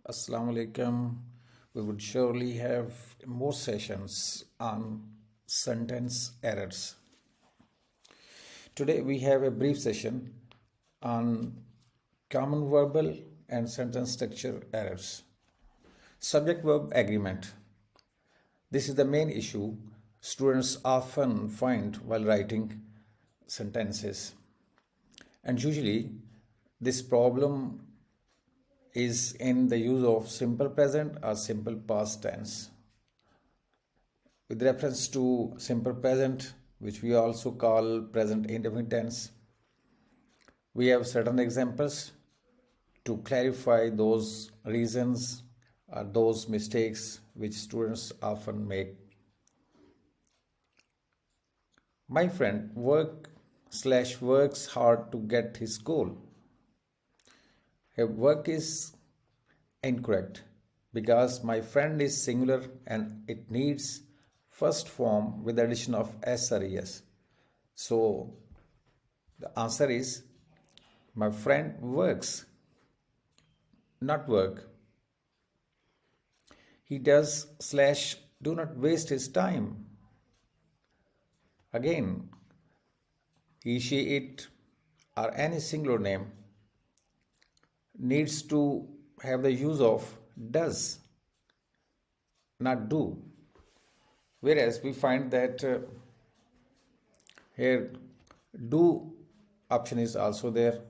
Assalamu alaikum. We would surely have more sessions on sentence errors. Today we have a brief session on common verbal and sentence structure errors. Subject-verb agreement. This is the main issue students often find while writing sentences. And usually this problem is in the use of simple present or simple past tense. With reference to simple present, which we also call present indefinite tense, we have certain examples to clarify those reasons or those mistakes which students often make. My friend works hard to get his goal. Her work is incorrect because my friend is singular and it needs first form with the addition of s or es. So the answer is my friend works, not work. He does / do not waste his time. Again, he, she, it, or any singular name needs to have the use of does, not do. Whereas we find that here do option is also there.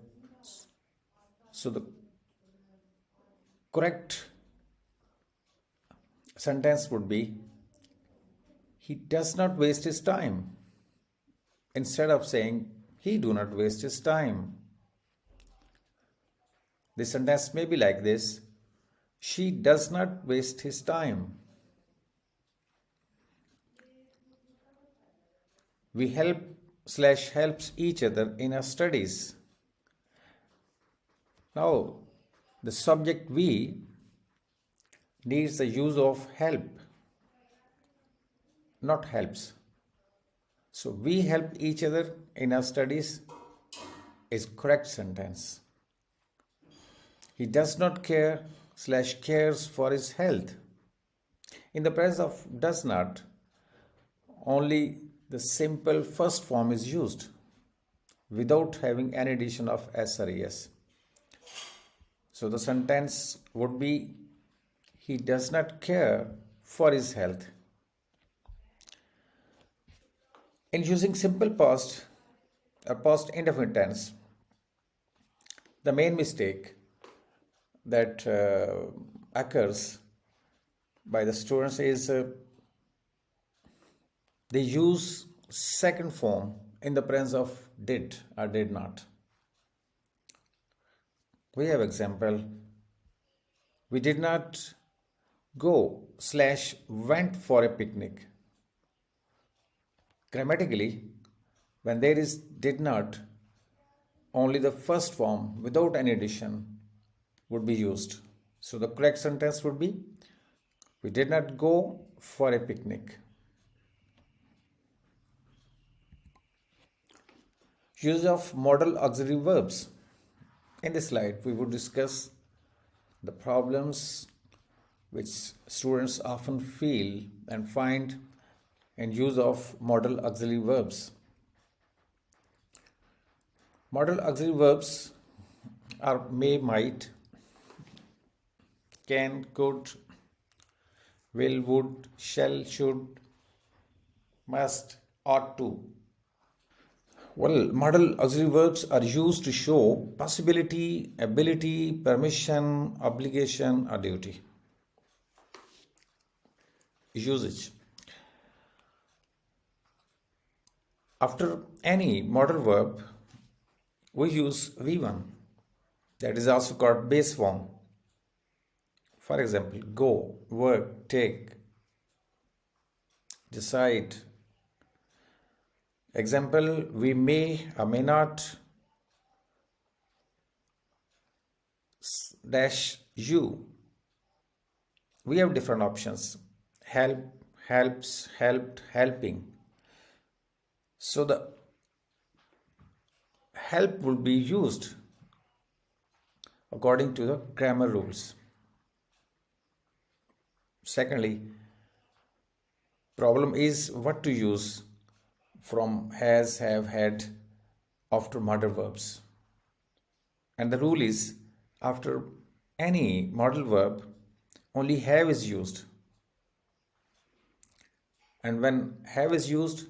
So the correct sentence would be he does not waste his time, instead of saying he do not waste his time. The sentence may be like this: she does not waste his time. We help / helps each other in our studies. Now, the subject we needs the use of help, not helps. So, we help each other in our studies is correct sentence. He does not care / cares for his health. In the presence of does not, only the simple first form is used without having any addition of s or es. So the sentence would be he does not care for his health. In using simple past or past indefinite tense, the main mistake that occurs by the students is they use second form in the presence of did or did not. We have example: we did not go / went for a picnic. Grammatically, when there is did not, only the first form without any addition would be used. So the correct sentence would be we did not go for a picnic. Use of modal auxiliary verbs. In this slide, we would discuss the problems which students often feel and find in use of modal auxiliary verbs. Modal auxiliary verbs are may, might, can, could, will, would, shall, should, must, ought to. Well, modal auxiliary verbs are used to show possibility, ability, permission, obligation, or duty. Usage. After any modal verb, we use V1, that is also called base form. For example, go, work, take, decide. Example, we may or may not - you. We have different options: help, helps, helped, helping. So the help will be used according to the grammar rules. Secondly, problem is what to use from has, have, had after modal verbs. And the rule is after any modal verb, only have is used. And when have is used,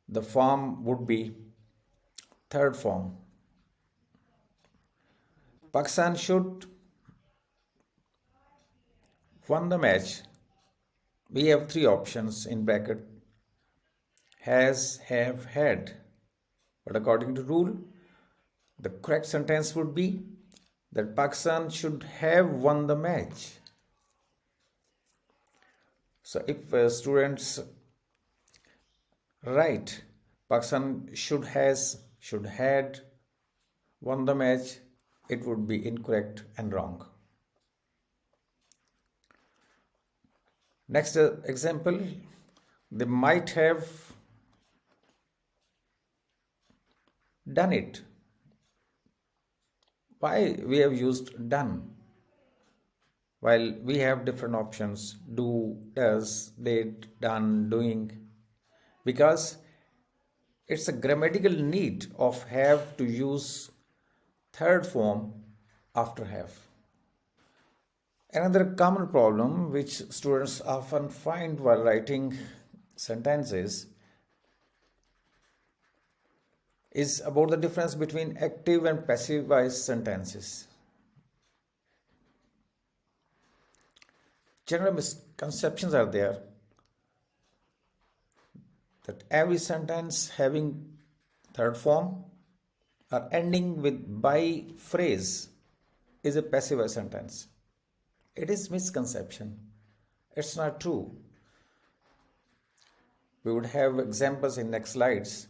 the form would be third form. Pakistan should won the match. We have three options in bracket: has, have, had. But according to rule, the correct sentence would be that Pakistan should have won the match. So if students write Pakistan should had won the match, it would be incorrect and wrong. Next example, they might have done it. Why we have used done? While we have different options: do, does, did, done, doing. Because it's a grammatical need of have to use third form after have. Another common problem which students often find while writing sentences is about the difference between active and passive voice sentences. General misconceptions are there that every sentence having third form or ending with by phrase is a passive voice sentence. It is misconception. It's not true. We would have examples in next slides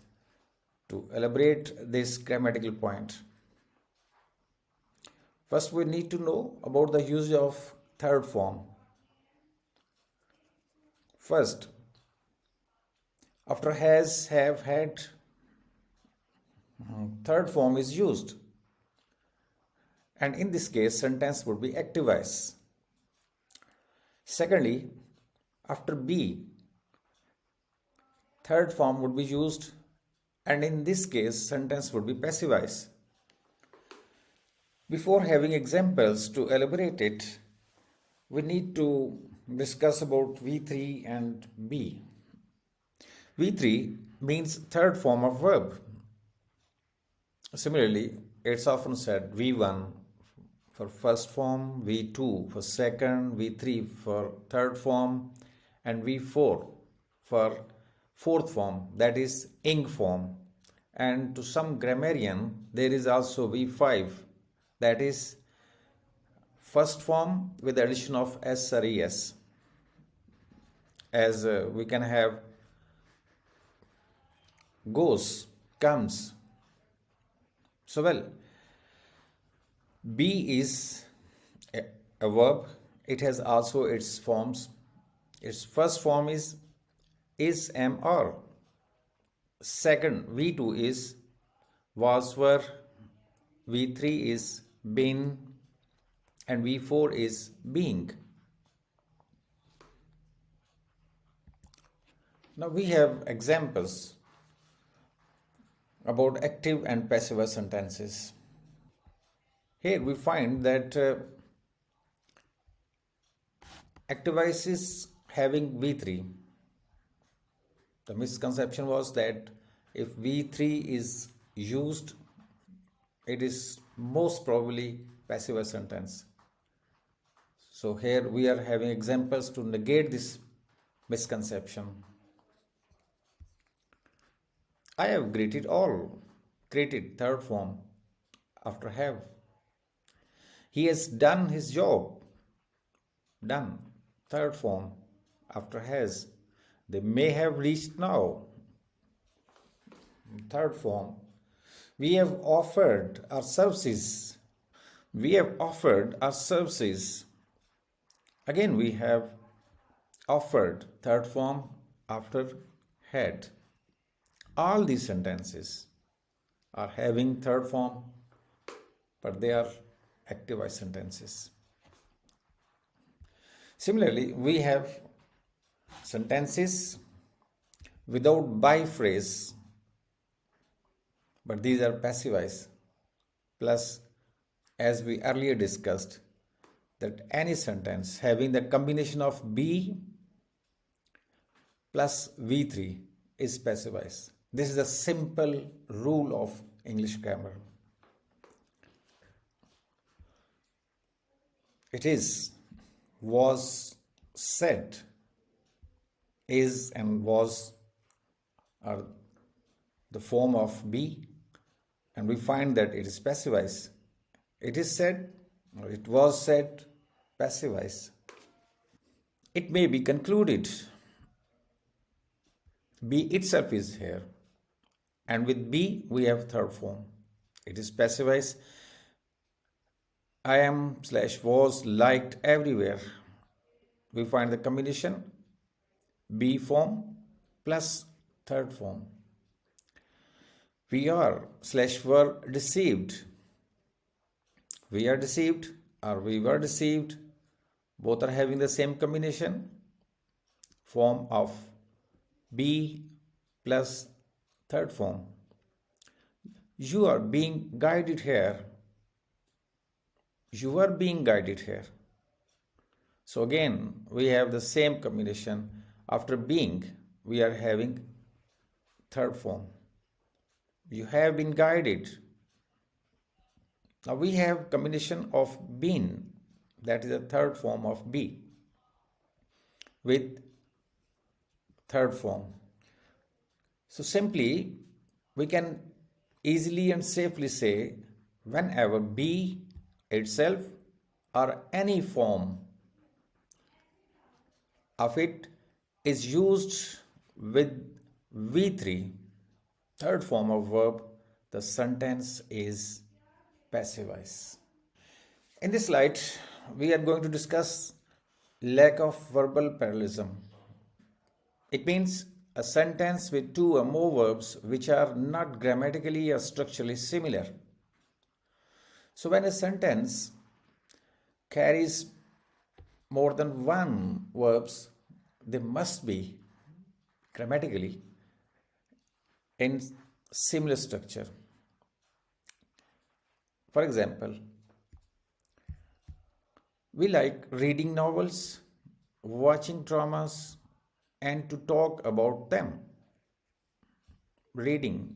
to elaborate this grammatical point. First, we need to know about the use of third form. First, after has, have, had, third form is used. And in this case, sentence would be active voice. Secondly, after be, third form would be used, and in this case, sentence would be passive voice. Before having examples to elaborate it, we need to discuss about V3 and be. V3 means third form of verb. Similarly, it's often said V1 for first form, V2 for second, V3 for third form, and V4 for fourth form, that is ing form. And to some grammarian, there is also V5, that is first form with the addition of s or es. As we can have goes, comes. So well, be is a verb. It has also its forms. Its first form is, am, are. Second, V2 is, was, were. V3 is, been. And V4 is, being. Now we have examples about active and passive voice sentences. Here we find that active voice is having V3. The misconception was that if V3 is used, it is most probably passive voice sentence. So here we are having examples to negate this misconception. I have greeted all. Greeted, third form, after have. He has done his job. Done, third form, after has. They may have reached now. Third form. We have offered our services. We have offered our services. Again, we have offered, third form, after had. All these sentences are having third form, but they are active voice sentences. Similarly, we have sentences without by phrase, but these are passive voice. Plus, as we earlier discussed, that any sentence having the combination of be plus V3 is passive voice. This is a simple rule of English grammar. It is, was, said, is and was are the form of be, and we find that it is passive voice. It is said or it was said, passive voice. It may be concluded. Be itself is here, and with be we have third form. It is passive voice. I am / was liked everywhere. We find the combination be form plus third form. We are / were deceived. We are deceived or we were deceived. Both are having the same combination form of be plus third form. You are being guided here. You are being guided here. So again, we have the same combination. After being, we are having third form. You have been guided. Now we have combination of been, that is the third form of be, with third form. So simply, we can easily and safely say whenever be itself or any form of it is used with V3, third form of verb, the sentence is passive voice. In this slide, we are going to discuss lack of verbal parallelism. It means a sentence with two or more verbs which are not grammatically or structurally similar. So when a sentence carries more than one verbs, they must be grammatically in similar structure. For example, we like reading novels, watching dramas, and to talk about them. Reading,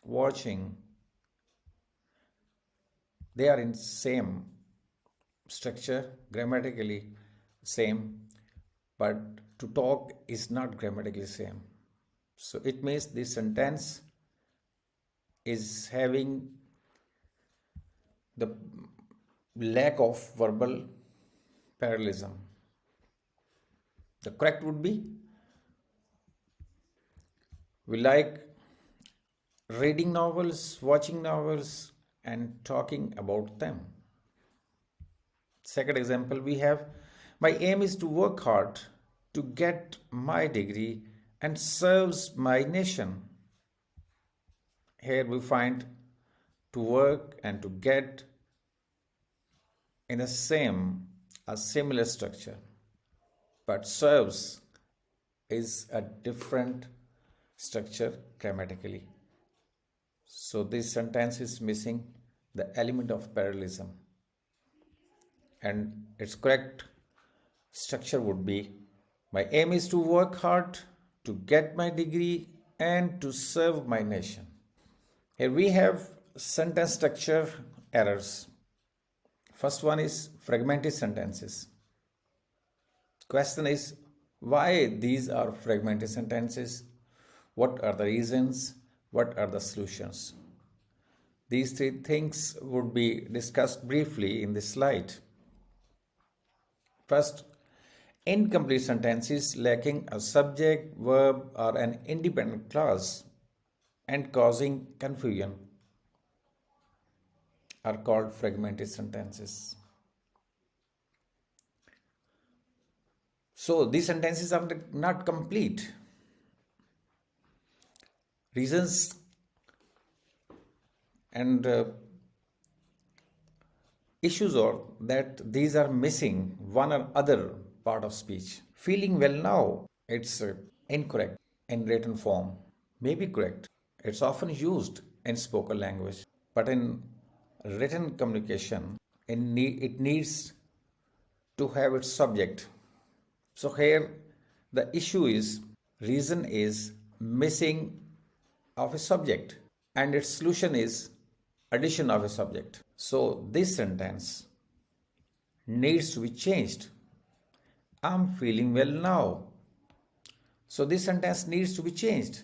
watching, they are in same structure, grammatically same, but to talk is not grammatically same. So it means this sentence is having the lack of verbal parallelism. The correct would be we like reading novels, watching novels, and talking about them. Second example, we have my aim is to work hard to get my degree and serves my nation. Here we find to work and to get in a similar structure, but serves is a different structure grammatically. So this sentence is missing the element of parallelism, and its correct structure would be my aim is to work hard to get my degree and to serve my nation. Here we have sentence structure errors. First one is fragmented sentences. Question is why these are fragmented sentences? What are the reasons? What are the solutions? These three things would be discussed briefly in this slide. First, incomplete sentences lacking a subject, verb, or an independent clause and causing confusion are called fragmented sentences. So these sentences are not complete. Reasons and Issues are that these are missing one or other part of speech. Feeling well now, it's incorrect in written form. May be correct. It's often used in spoken language, but in written communication, it needs to have its subject. So here the issue is reason is missing of a subject and its solution is addition of a subject. So this sentence needs to be changed. I'm feeling well now. So this sentence needs to be changed.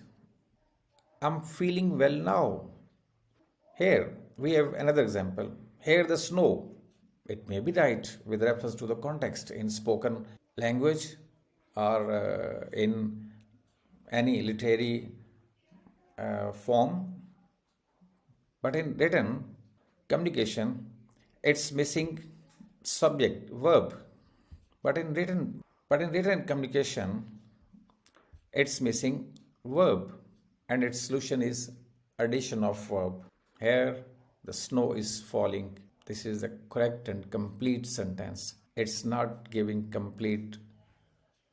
I'm feeling well now. Here we have another example. Here the snow. It may be right with reference to the context in spoken language or in any literary form, but in written communication it's missing subject verb. But in written communication it's missing verb and its solution is addition of verb. Here the snow is falling. This is the correct and complete sentence. It's not giving complete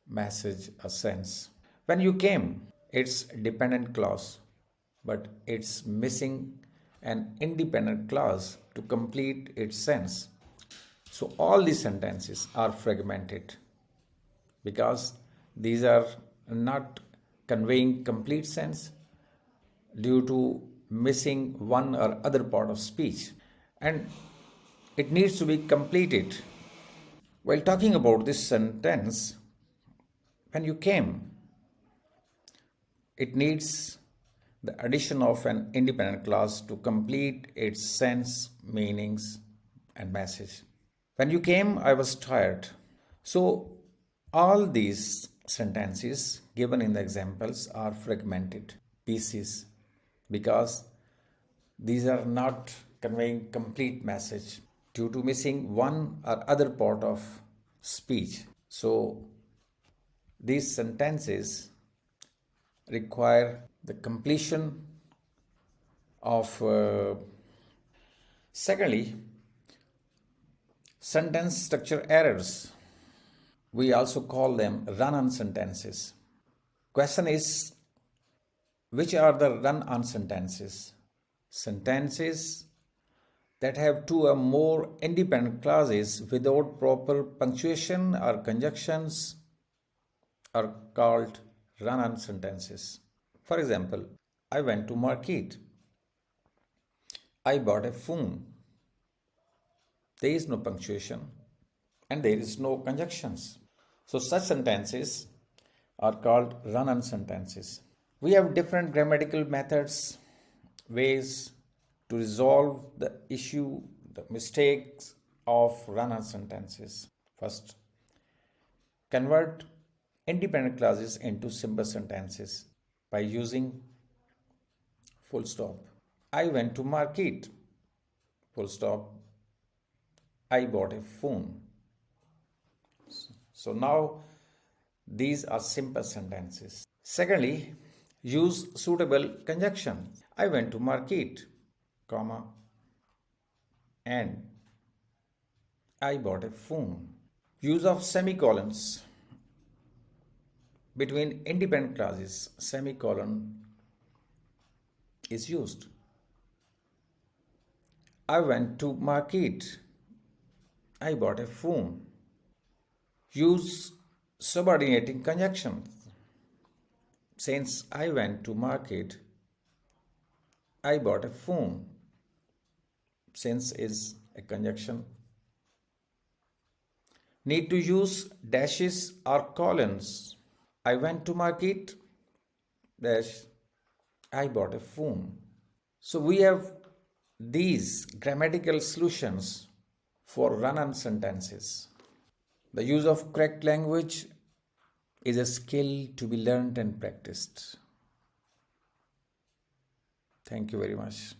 message or sense. When you came, it's dependent clause, but it's missing an independent clause to complete its sense. So all these sentences are fragmented because these are not conveying complete sense due to missing one or other part of speech, and it needs to be completed. While talking about this sentence, when you came, it needs the addition of an independent clause to complete its sense, meanings, and message. When you came, I was tired. So all these sentences given in the examples are fragmented pieces because these are not conveying complete message due to missing one or other part of speech. So these sentences require the completion of secondly, sentence structure errors. We also call them run-on sentences. Question is, which are the run-on sentences? Sentences that have two or more independent clauses without proper punctuation or conjunctions are called run-on sentences. For example, I went to market. I bought a phone. There is no punctuation and there is no conjunctions. So such sentences are called run-on sentences. We have different grammatical methods, ways to resolve the issue, the mistakes of run-on sentences. First, convert independent clauses into simple sentences by using full stop. I went to market. Full stop. I bought a phone. So now these are simple sentences. Secondly, use suitable conjunction. I went to market, comma, and I bought a phone. Use of semicolons between independent clauses. Semicolon is used. I went to market. I bought a phone. Use subordinating conjunctions. Since I went to market, I bought a phone. Since is a conjunction. Need to use dashes or colons. I went to market, dash, I bought a phone. So we have these grammatical solutions for run-on sentences. The use of correct language is a skill to be learned and practiced. Thank you very much.